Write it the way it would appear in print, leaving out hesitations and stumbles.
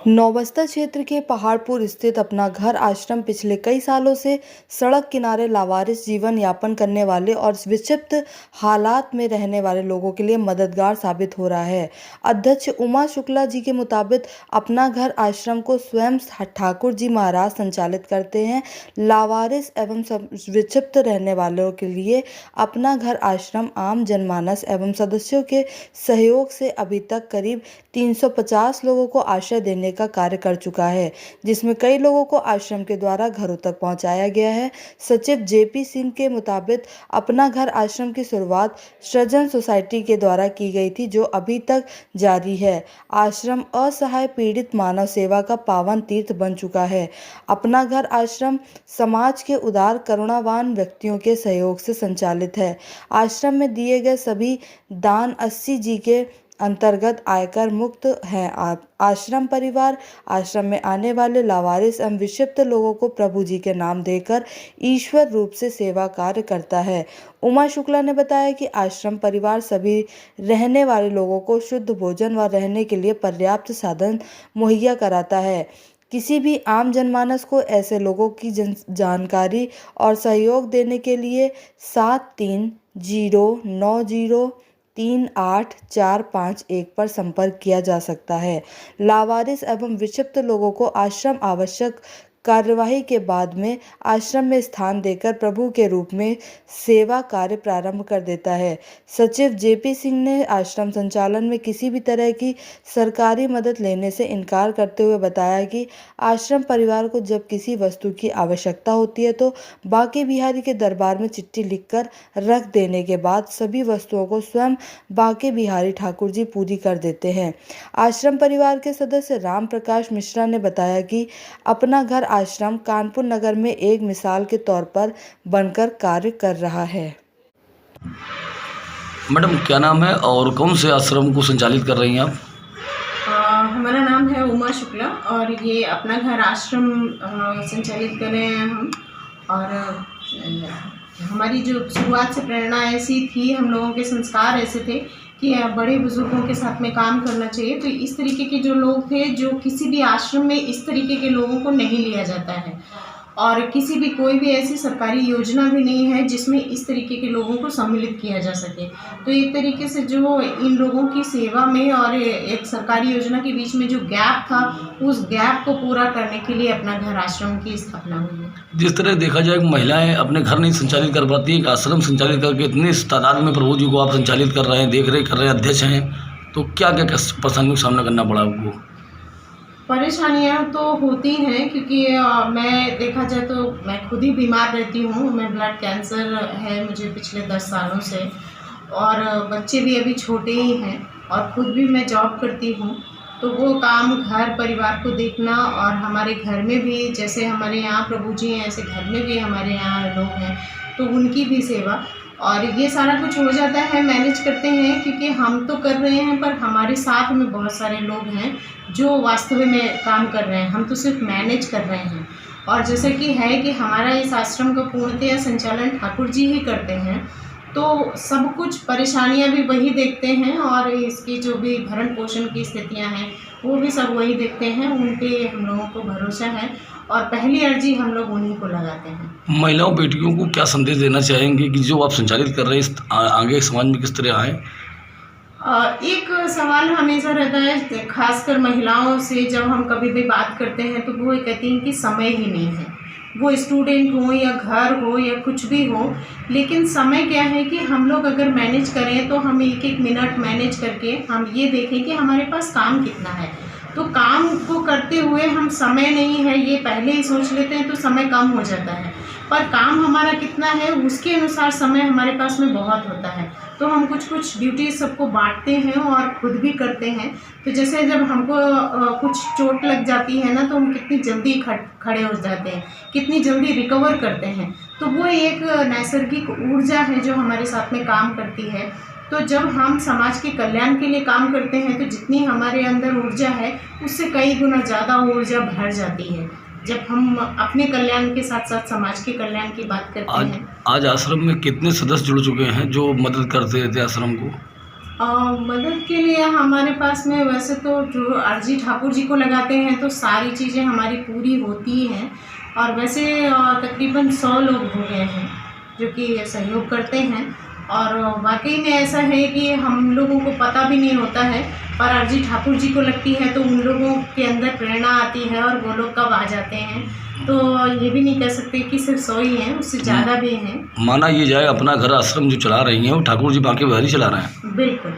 नौबस्ता क्षेत्र के पहाड़पुर स्थित अपना घर आश्रम पिछले कई सालों से सड़क किनारे लावारिस जीवन यापन करने वाले और विक्षिप्त हालात में रहने वाले लोगों के लिए मददगार साबित हो रहा है। अध्यक्ष उमा शुक्ला जी के मुताबिक अपना घर आश्रम को स्वयं ठाकुर जी महाराज संचालित करते हैं। लावारिस एवं विक्षिप्त रहने वालों के लिए अपना घर आश्रम आम जनमानस एवं सदस्यों के सहयोग से अभी तक करीब 350 लोगों को आश्रय देने का कार्य कर चुका है, जिसमें कई लोगों को आश्रम के द्वारा घरों तक पहुंचाया गया है। सचिव जेपी सिंह के मुताबिक अपना घर आश्रम की शुरुआत सृजन सोसाइटी के द्वारा की गई थी, जो अभी तक जारी है। आश्रम असहाय पीड़ित मानव सेवा का पावन तीर्थ बन चुका है। अपना घर आश्रम समाज के उदार करुणावान व्यक्तियों के सहयोग से संचालित है। आश्रम में दिए गए सभी दान 80 जी के अंतर्गत आयकर मुक्त हैं। आश्रम परिवार आश्रम में आने वाले लावारिस एवं विक्षिप्त लोगों को प्रभु जी के नाम देकर ईश्वर रूप से सेवा कार्य करता है। उमा शुक्ला ने बताया कि आश्रम परिवार सभी रहने वाले लोगों को शुद्ध भोजन व रहने के लिए पर्याप्त साधन मुहैया कराता है। किसी भी आम जनमानस को ऐसे लोगों की जानकारी और सहयोग देने के लिए 7309038451 पर संपर्क किया जा सकता है। लावारिस एवं विक्षिप्त लोगों को आश्रम आवश्यक कार्यवाही के बाद में आश्रम में स्थान देकर प्रभु के रूप में सेवा कार्य प्रारंभ कर देता है। सचिव जेपी सिंह ने आश्रम संचालन में किसी भी तरह की सरकारी मदद लेने से इनकार करते हुए बताया कि आश्रम परिवार को जब किसी वस्तु की आवश्यकता होती है तो बांके बिहारी के दरबार में चिट्ठी लिखकर रख देने के बाद सभी वस्तुओं को स्वयं बांके बिहारी ठाकुर जी पूरी कर देते हैं। आश्रम परिवार के सदस्य राम प्रकाश मिश्रा ने बताया कि अपना घर आश्रम कानपुर नगर में एक मिसाल के तौर पर बनकर कार्य कर रहा है। मैडम क्या नाम है और कौन से आश्रम को संचालित कर रही हैं आप? हमारा नाम है उमा शुक्ला और ये अपना घर आश्रम संचालित कर रहे हैं हम। और हमारी जो शुरुआत से प्रेरणा ऐसी थी, हम लोगों के संस्कार ऐसे थे कि बड़े बुजुर्गों के साथ में काम करना चाहिए। तो इस तरीके के जो लोग थे, जो किसी भी आश्रम में इस तरीके के लोगों को नहीं लिया जाता है और किसी भी कोई भी ऐसी सरकारी योजना भी नहीं है जिसमें इस तरीके के लोगों को सम्मिलित किया जा सके। तो एक तरीके से जो इन लोगों की सेवा में और एक सरकारी योजना के बीच में जो गैप था, उस गैप को पूरा करने के लिए अपना घर आश्रम की स्थापना हुई है। जिस तरह देखा जाए महिलाएं अपने घर नहीं संचालित कर पाती, एक आश्रम संचालित करके इतनी तादाद में प्रभु जी को आप संचालित कर रहे हैं, देख रेख कर रहे हैं, अध्यक्ष हैं, तो क्या क्या परेशानियों का सामना करना पड़ा आपको? परेशानियां तो होती हैं क्योंकि मैं देखा जाए तो मैं खुद ही बीमार रहती हूँ। मैं ब्लड कैंसर है मुझे पिछले 10 सालों से, और बच्चे भी अभी छोटे ही हैं और खुद भी मैं जॉब करती हूँ। तो वो काम घर परिवार को देखना, और हमारे घर में भी जैसे हमारे यहाँ प्रभु जी हैं ऐसे घर में भी हमारे यहाँ लोग हैं, तो उनकी भी सेवा, और ये सारा कुछ हो जाता है, मैनेज करते हैं। क्योंकि हम तो कर रहे हैं पर हमारे साथ में बहुत सारे लोग हैं जो वास्तव में काम कर रहे हैं, हम तो सिर्फ मैनेज कर रहे हैं। और जैसे कि है कि हमारा इस आश्रम का पूर्णतया संचालन ठाकुर जी ही करते हैं, तो सब कुछ परेशानियां भी वही देखते हैं और इसकी जो भी भरण पोषण की स्थितियां हैं वो भी सब वही देखते हैं। उन पे हम लोगों को भरोसा है और पहली अर्जी हम लोग उन्हीं को लगाते हैं। महिलाओं बेटियों को क्या संदेश देना चाहेंगे कि जो आप संचालित कर रहे हैं आगे समाज में किस तरह आए? एक सवाल हमेशा रहता है, खासकर महिलाओं से जब हम कभी भी बात करते हैं तो वो कहती हैं कि समय ही नहीं है। वो स्टूडेंट हो या घर हो या कुछ भी हो, लेकिन समय क्या है कि हम लोग अगर मैनेज करें तो हम एक एक मिनट मैनेज करके हम ये देखें कि हमारे पास काम कितना है। तो काम को करते हुए हम समय नहीं है ये पहले ही सोच लेते हैं तो समय कम हो जाता है, पर काम हमारा कितना है उसके अनुसार समय हमारे पास में बहुत होता है। तो हम कुछ कुछ ड्यूटीज सबको बांटते हैं और खुद भी करते हैं। तो जैसे जब हमको कुछ चोट लग जाती है ना, तो हम कितनी जल्दी खड़े हो जाते हैं, कितनी जल्दी रिकवर करते हैं। तो वो एक नैसर्गिक ऊर्जा है जो हमारे साथ में काम करती है। तो जब हम समाज के कल्याण के लिए काम करते हैं तो जितनी हमारे अंदर ऊर्जा है उससे कई गुना ज़्यादा ऊर्जा भर जाती है जब हम अपने कल्याण के साथ साथ समाज के कल्याण की बात करते हैं। आज आश्रम में कितने सदस्य जुड़ चुके हैं जो मदद करते रहते हैं आश्रम को? मदद के लिए हमारे पास में वैसे तो जो आरजी ठाकुर जी को लगाते हैं तो सारी चीज़ें हमारी पूरी होती हैं। और वैसे तकरीबन 100 लोग हो गए हैं जो कि सहयोग करते हैं। और वाकई में ऐसा है कि हम लोगों को पता भी नहीं होता है, पर आरजी ठाकुर जी को लगती है तो उन लोगों के अंदर प्रेरणा आती है और वो लोग कब आ जाते हैं। तो ये भी नहीं कह सकते कि सिर्फ 100 ही हैं, उससे ज़्यादा भी हैं। माना ये जाए अपना घर आश्रम जो चला रही हैं वो ठाकुर जी बांके बिहारी चला रहे हैं। बिल्कुल।